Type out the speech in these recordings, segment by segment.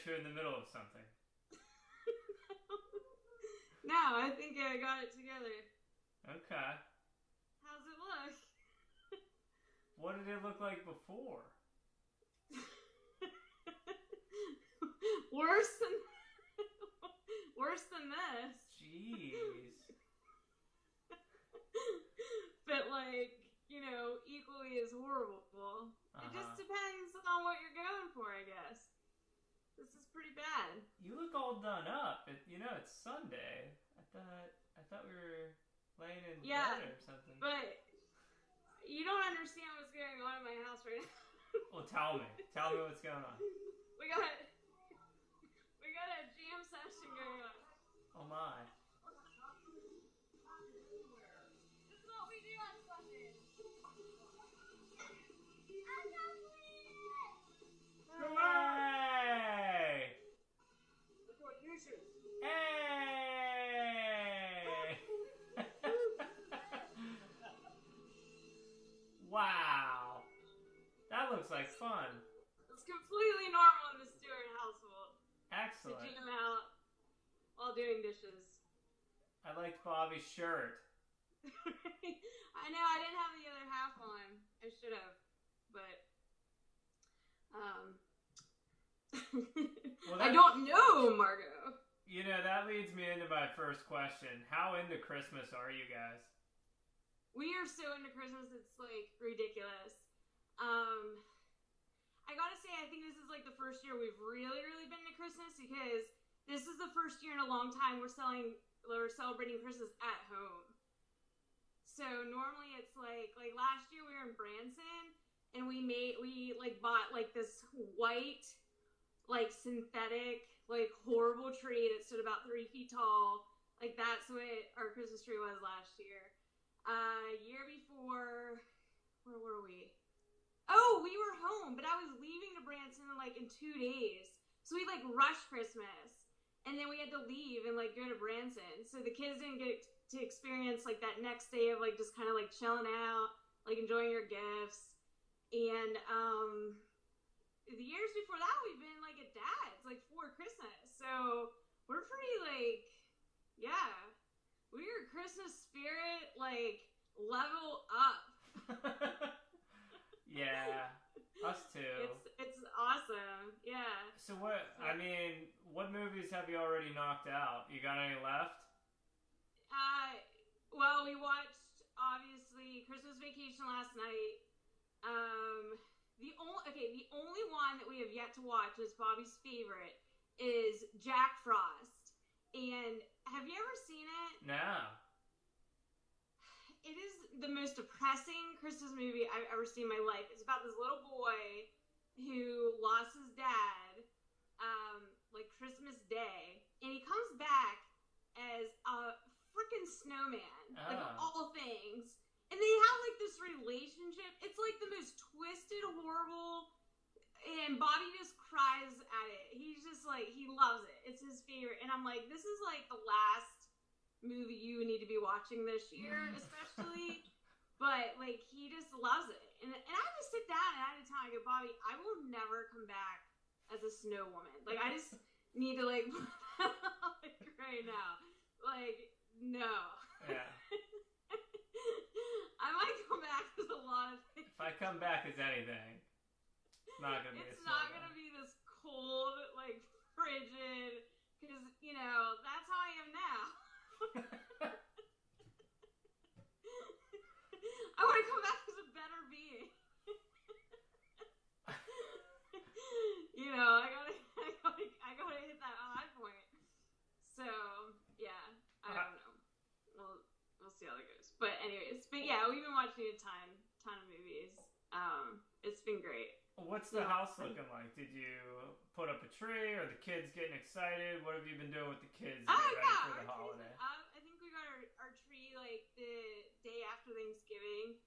you're in the middle of something. No, I think I got it together. Okay. How's it look? What did it look like before? Worse than this. Jeez. But like, equally as horrible. It just depends on what you're going for, I guess. This is pretty bad. You look all done up. It's Sunday. I thought we were laying in bed or something. But you don't understand what's going on in my house right now. Well, tell me. Tell me what's going on. We got a jam session going on. Oh my. This is what we do on Sundays. Hooray! Look what you shoot. Hey! Wow. That looks like fun. It's completely normal in the Stewart household. Excellent. To jam out while doing dishes. I liked Bobby's shirt. I know, I didn't have the other half on. I should have. But, Well, I don't know, Margo. That leads me into my first question. How into Christmas are you guys? We are so into Christmas, it's, like, ridiculous. I gotta say, I think this is, like, the first year we've really, really been to Christmas because this is the first year in a long time we're celebrating Christmas at home. So normally it's like last year we were in Branson and we bought like this white, like synthetic, like horrible tree that stood about 3 feet tall. Like that's what our Christmas tree was last year. Year before, where were we? Oh, we were home, but I was leaving to Branson in 2 days. So we rushed Christmas. And then we had to leave and go to Branson. So the kids didn't get to experience that next day of just kind of chilling out, enjoying your gifts. And the years before that we've been at Dad's for Christmas. So we're pretty we're Christmas spirit level up. Yeah. Us too. It's awesome. Yeah. So what movies have you already knocked out? You got any left? Well, we watched obviously Christmas Vacation last night. The only one that we have yet to watch is Bobby's favorite is Jack Frost. And have you ever seen it? No. It is the most depressing Christmas movie I've ever seen in my life. It's about this little boy who lost his dad, Christmas Day, and he comes back as a freaking snowman, of all things. And they have this relationship. It's the most twisted, horrible, and Bobby just cries at it. He's just he loves it. It's his favorite. And I'm this is the last movie you need to be watching this year, especially. But he just loves it. And I had to sit down and I had to tell him, I go, Bobby, I will never come back as a snow woman. I just need to right now. No. Yeah. I might come back as a lot of things. If I come back as anything, it's not gonna be It's not gonna be this cold, frigid, because that's how I am now. I want to come back as a better being. I gotta hit that high point. So yeah, I don't know. We'll see how that goes. But anyways, yeah, we've been watching a ton of movies. It's been great. What's the house looking like? Did you put up a tree? Are the kids getting excited? What have you been doing with the kids ready for the holiday? I think we got our tree the day after Thanksgiving.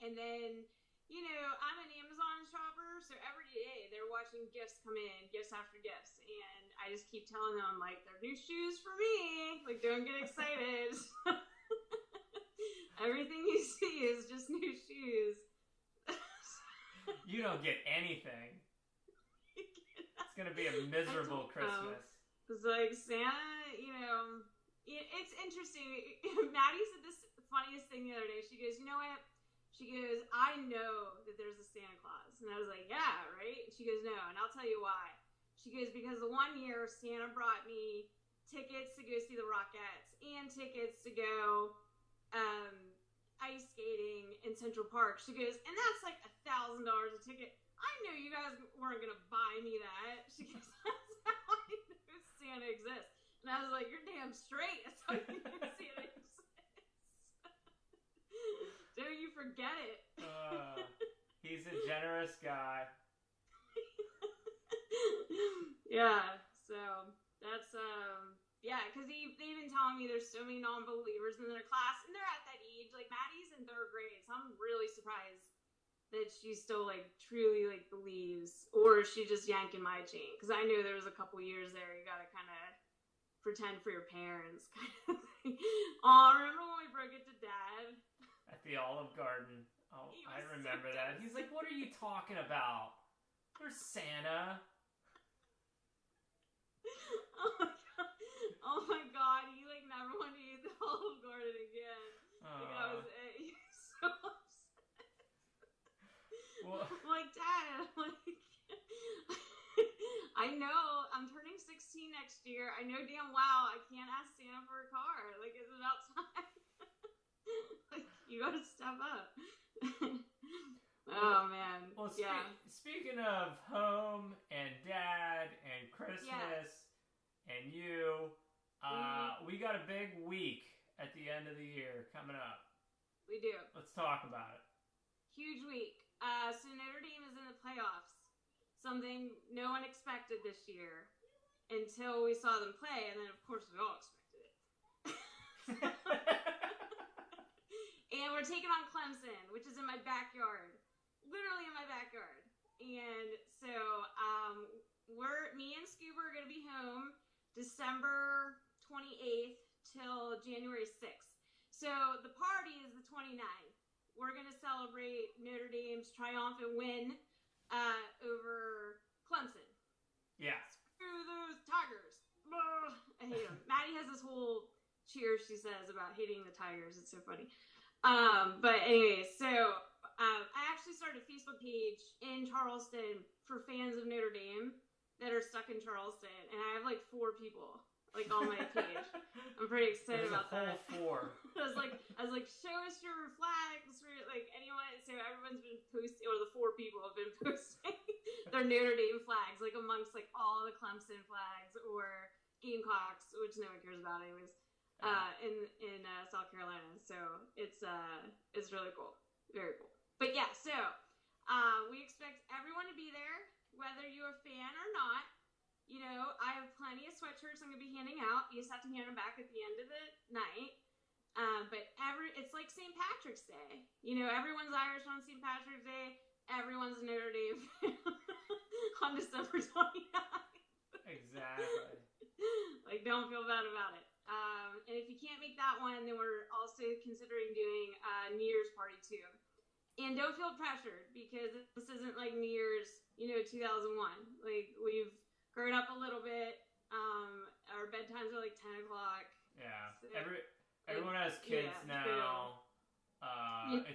And then, I'm an Amazon shopper, so every day they're watching gifts come in, gifts after gifts. And I just keep telling them, they're new shoes for me. Don't get excited. Everything you see is just new shoes. You don't get anything. It's It's gonna be a miserable Christmas. It's like Santa, it's interesting. Maddie said this funniest thing the other day. She goes, you know what? She goes, I know that there's a Santa Claus. And I was like, yeah, right? She goes, no, and I'll tell you why. She goes, because the one year Santa brought me tickets to go see the Rockettes and tickets to go ice skating in Central Park. She goes, and that's like $1,000 a ticket. I knew you guys weren't going to buy me that. She goes, that's how I know Santa exists. And I was like, you're damn straight. That's how you know Santa exists. Don't you forget it. He's a generous guy. Yeah, so that's because they've been telling me there's so many non-believers in their class, and they're at that age. Like Maddie's in 3rd grade, so I'm really surprised that she still like truly like believes, or is she just yanking my chain? Because I knew there was a couple years there you gotta kind of pretend for your parents, kind of thing. Oh, remember when we broke it to Dad at the Olive Garden? Oh, I remember that. He's like, "What are you talking about? There's Santa." Oh my god, he like never wanted to eat the Olive Garden again. Like I was so upset. Well, I'm like, Dad, I know I'm turning 16 next year. I know damn well I can't ask Santa for a car. Like, it's about time. Like, you gotta step up. Oh man. Well, yeah. Speaking of home and Dad and Christmas and you, we got a big week at the end of the year coming up. We do. Let's talk about it. Huge week. So Notre Dame is in the playoffs. Something no one expected this year until we saw them play, and then of course we all expected it. And we're taking on Clemson, which is in my backyard. Literally in my backyard. And so me and Scuba are going to be home December 28th till January 6th. So the party is the 29th. We're going to celebrate Notre Dame's triumphant win over Clemson. Yeah. Screw those Tigers. Ugh, I hate them. Maddie has this whole cheer she says about hating the Tigers. It's so funny. But anyway, so I actually started a Facebook page in Charleston for fans of Notre Dame that are stuck in Charleston, and I have like 4 people like on my page. I'm pretty excited about that. I was like, show us your flags for like anyone. So everyone's been posting, or the 4 people have been posting their Notre Dame flags, like amongst like all the Clemson flags or Gamecocks, which no one cares about anyways. In South Carolina, so it's really cool, very cool. But yeah, so we expect everyone to be there, whether you're a fan or not. You know, I have plenty of sweatshirts I'm gonna be handing out. You just have to hand them back at the end of the night. But it's like St. Patrick's Day. You know, everyone's Irish on St. Patrick's Day. Everyone's Notre Dame on December 29th. Exactly. Like, don't feel bad about it. And if you can't make that one, then we're also considering doing a New Year's party too. And don't feel pressured, because this isn't like New Year's, 2001. Like, we've grown up a little bit. Our bedtimes are like 10 o'clock. Yeah. So, everyone has kids now.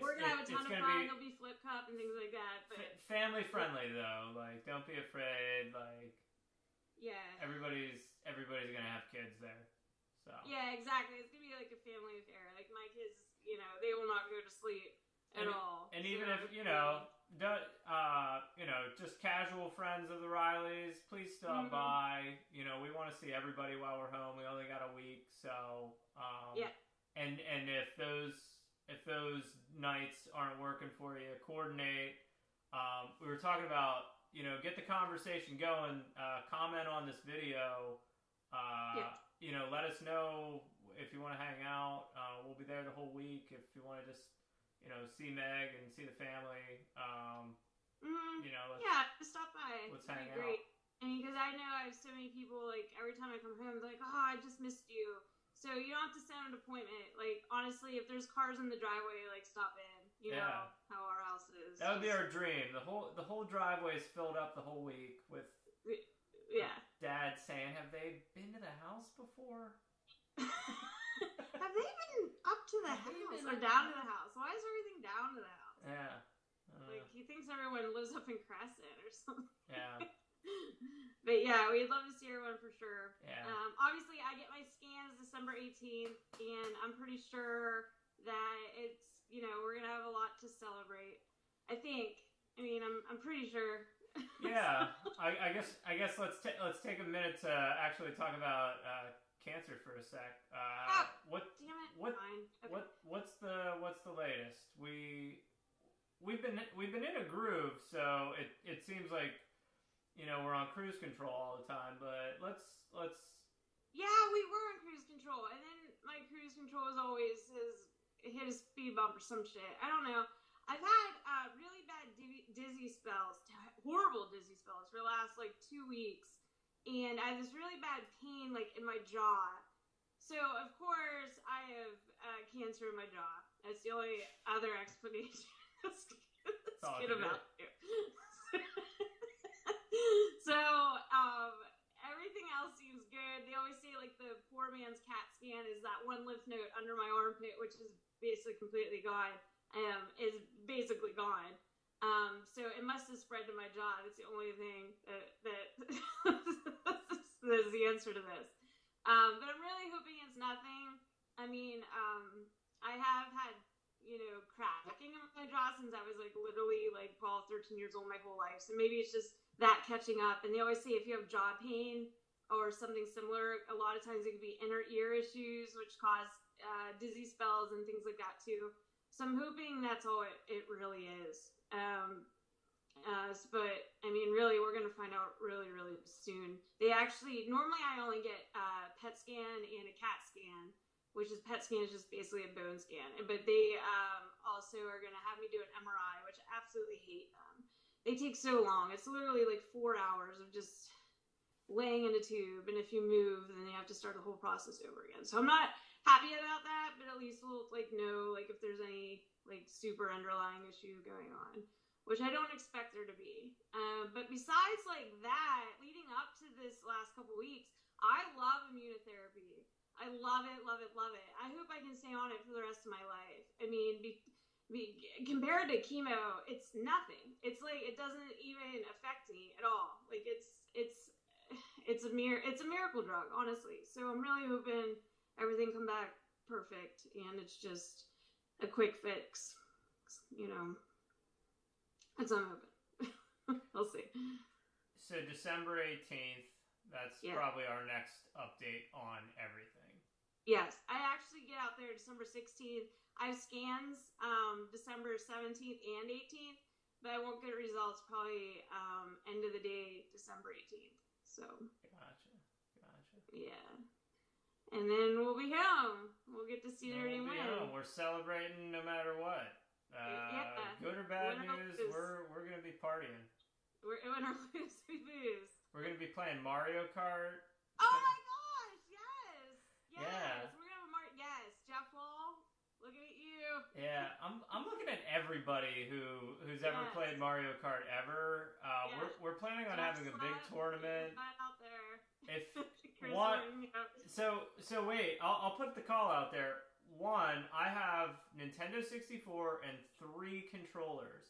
We're going to have a ton of fun. There'll be flip cup and things like that. But family friendly though. Like, don't be afraid. Like, yeah. Everybody's going to have kids there. So. Yeah, exactly. It's going to be like a family affair. Like, my kids, they will not go to sleep at all. And even if, just casual friends of the Rileys, please stop by. We want to see everybody while we're home. We only got a week. So, yeah. And if those nights aren't working for you, coordinate. We were talking about, get the conversation going, comment on this video, let us know if you want to hang out. We'll be there the whole week. If you want to just, see Meg and see the family, just stop by. Let's hang out. Great. I mean, because I know I have so many people, like, every time I come home, they're like, oh, I just missed you. So you don't have to set an appointment. Like, honestly, if there's cars in the driveway, like, stop in. You know how our house is. That would be our dream. The whole driveway is filled up the whole week with Yeah. Dad saying, "Have they been to the house before?" Have they been up to the house or down to the house? Why is everything down to the house? Yeah. Like, he thinks everyone lives up in Crescent or something. Yeah. But yeah, we'd love to see everyone for sure. Yeah. Obviously, I get my scans December 18th, and I'm pretty sure that it's, we're going to have a lot to celebrate. I think. I mean, I'm pretty sure. Yeah. I guess let's take a minute to actually talk about cancer for a sec. Damn it. Fine. Okay. What's the latest? We've been in a groove, so it seems like we're on cruise control all the time. But let's. Yeah, we were on cruise control, and then my cruise control is always hit a speed bump or some shit. I don't know. I've had really bad dizzy spells, horrible dizzy spells for the last 2 weeks, and I have this really bad pain in my jaw. So of course I have cancer in my jaw. That's the only other explanation. That's good about it. So everything else seems good. They always say the poor man's CAT scan is that one lymph node under my armpit, which is basically completely gone. Is basically gone. So it must have spread to my jaw. That's the only thing that is the answer to this. But I'm really hoping it's nothing. I mean, I have had, cracking in my jaw since I was literally 12, 13 years old my whole life. So maybe it's just that catching up. And they always say if you have jaw pain or something similar, a lot of times it could be inner ear issues, which cause dizzy spells and things like that too. So I'm hoping that's all it really is. But I mean, really, we're gonna find out really, really soon. They actually, normally I only get a PET scan and a CAT scan, which is PET scan is just basically a bone scan. But they also are gonna have me do an MRI, which I absolutely hate them. They take so long. It's literally 4 hours of just laying in a tube, and if you move, then you have to start the whole process over again. So I'm not happy about that, but at least we'll know if there's any super underlying issue going on, which I don't expect there to be. But besides that, leading up to this last couple weeks, I love immunotherapy. I love it, love it, love it. I hope I can stay on it for the rest of my life. I mean, compared to chemo, it's nothing. It's it doesn't even affect me at all. It's a miracle drug, honestly. So I'm really hoping everything come back perfect, and it's just a quick fix. That's what I'm hoping. We'll see. So December 18th, that's probably our next update on everything. Yes, I actually get out there December 16th. I have scans December 17th and 18th, but I won't get results probably end of the day, December 18th. So. Gotcha. Yeah. And then we'll be home. We'll get to see Nerdy win. Home. We're celebrating no matter what. Good or bad news, we're going to be partying. Win or lose, we lose. We're going to be playing Mariokart. Oh my gosh, yes! Yes! Yeah. We're going to have yes, Jeff Wall, looking at you. Yeah, I'm looking at everybody who's ever played Mario Kart ever. We're planning on having a big tournament. Out there. If what? So wait, I'll put the call out there. One, I have Nintendo 64 and 3 controllers.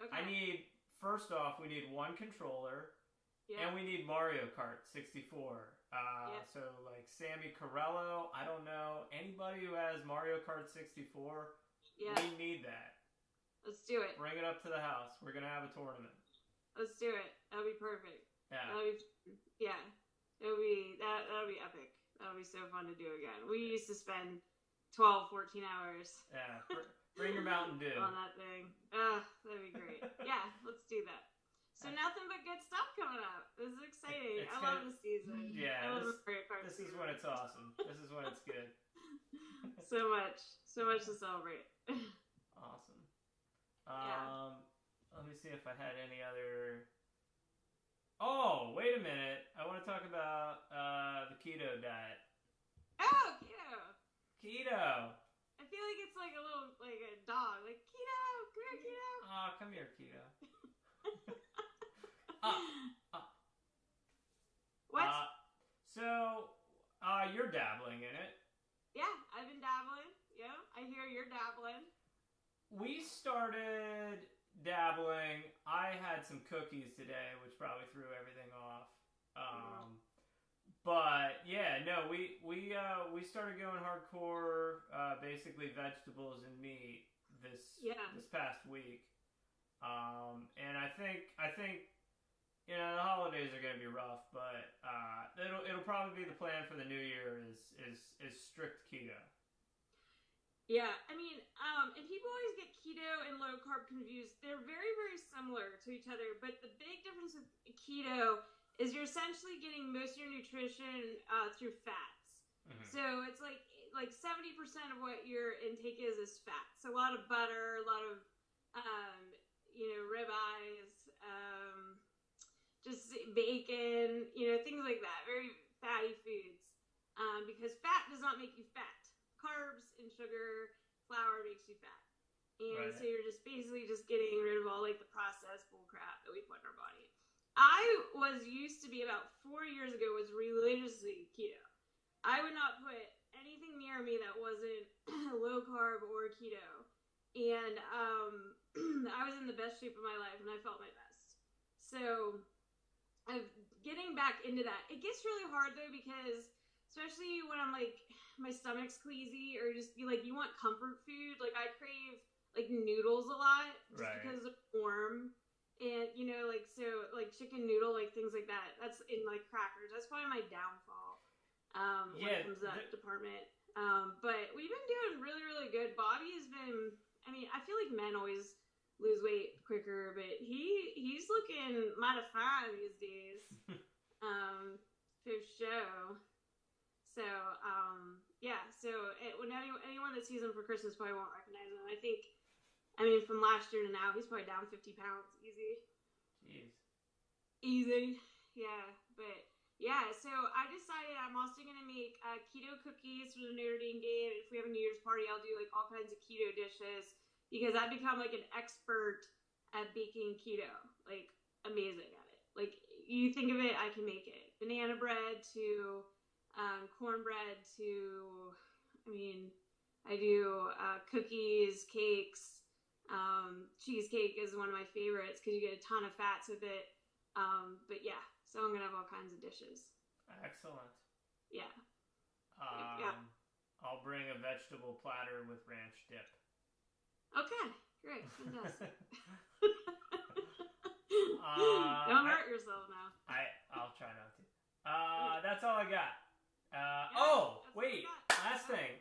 Okay. First off, we need 1 controller, and we need Mario Kart 64. So Sammy Carello, I don't know, anybody who has Mario Kart 64, we need that. Let's do it. Bring it up to the house. We're gonna have a tournament. Let's do it. That'll be perfect. Yeah. That'll be epic. That'll be so fun to do again. We used to spend 12, 14 hours. Yeah. Bring your Mountain Dew. On that thing. That'd be great. Yeah, let's do that. So nothing but good stuff coming up. This is exciting. I love this season. Yeah. I love this is when it's awesome. This is when it's good. So much to celebrate. Awesome. Let me see if I had any other. Oh, wait a minute. I want to talk about the keto diet. Oh, keto. Keto. I feel like it's a little a dog. Keto, come here, Keto. Oh, come here, Keto. So, you're dabbling in it. Yeah, I've been dabbling. Yeah, I hear you're dabbling. We started dabbling. I had some cookies today, which probably threw everything off. But yeah, no, we started going hardcore, basically vegetables and meat this past week. And I think the holidays are gonna be rough, but it'll probably be the plan for the new year is strict keto. Yeah, I mean, and people always get keto and low carb confused. They're very, very similar to each other, but the big difference with keto is you're essentially getting most of your nutrition through fats. Mm-hmm. So it's like 70% of what your intake is fat. So a lot of butter, a lot of ribeyes, just bacon, things like that. Very fatty foods, because fat does not make you fat. Carbs and sugar, flour makes you fat. And so you're just basically just getting rid of all like the processed bull crap that we put in our body. I used to be about 4 years ago was religiously keto. I would not put anything near me that wasn't low carb or keto. And I was in the best shape of my life and I felt my best. So getting back into that, it gets really hard though, because especially when I'm like, my stomach's queasy, or just you want comfort food. Like I crave like noodles a lot, just because it's warm, and chicken noodle, like things like that. That's in like crackers. That's probably my downfall when it comes to that department. But we've been doing really, really good. Bobby has been. I mean, I feel like men always lose weight quicker, but he's looking mighty fine these days. For show. So, when anyone that sees him for Christmas probably won't recognize him. I mean, from last year to now, he's probably down 50 pounds. Easy. Jeez. Easy. Yeah. But, yeah, so I decided I'm also going to make keto cookies for the Notre Dame game. If we have a New Year's party, I'll do, like, all kinds of keto dishes, because I've become, like, an expert at baking keto. Like, amazing at it. Like, you think of it, I can make it. Banana bread to... cornbread to, I do cookies, cakes, cheesecake is one of my favorites because you get a ton of fats with it. But yeah, so I'm going to have all kinds of dishes. Excellent. Yeah. I'll bring a vegetable platter with ranch dip. Okay, great. Fantastic. Don't hurt yourself now. I'll try not to. That's all I got. Wait, last thing,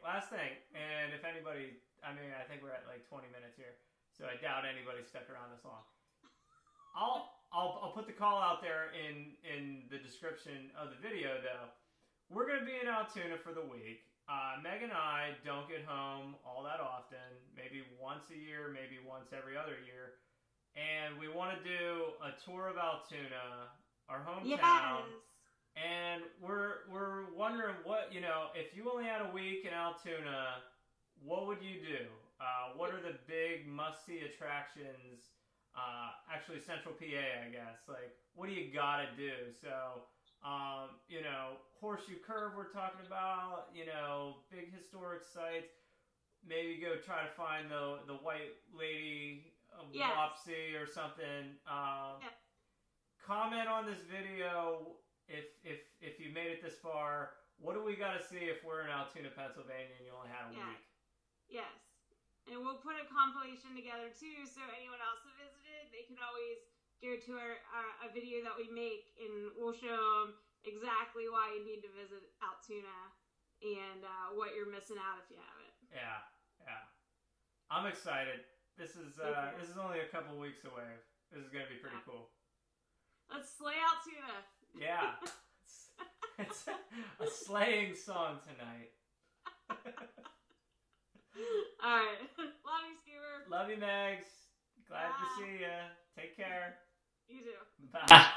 and if anybody, I think we're at like 20 minutes here, so I doubt anybody stuck around this long. I'll put the call out there in the description of the video though. We're going to be in Altoona for the week. Meg and I don't get home all that often, maybe once a year, maybe once every other year, and we want to do a tour of Altoona, our hometown. Yes. And we're wondering what, if you only had a week in Altoona, what would you do? What are the big must-see attractions? Actually, Central PA, I guess. Like, what do you gotta do? So, Horseshoe Curve we're talking about, big historic sites. Maybe go try to find the White Lady of Wapsie or something. Comment on this video. If you made it this far, what do we got to see if we're in Altoona, Pennsylvania, and you only had a week? Yes. And we'll put a compilation together, too, so anyone else that visited, they can always go to a video that we make, and we'll show them exactly why you need to visit Altoona and what you're missing out if you haven't. Yeah. I'm excited. This is only a couple weeks away. This is going to be pretty cool. Let's slay Altoona. Yeah, it's a slaying song tonight. All right. Love you, Skeever. Love you, Megs. Glad to see you. Take care. You too. Bye.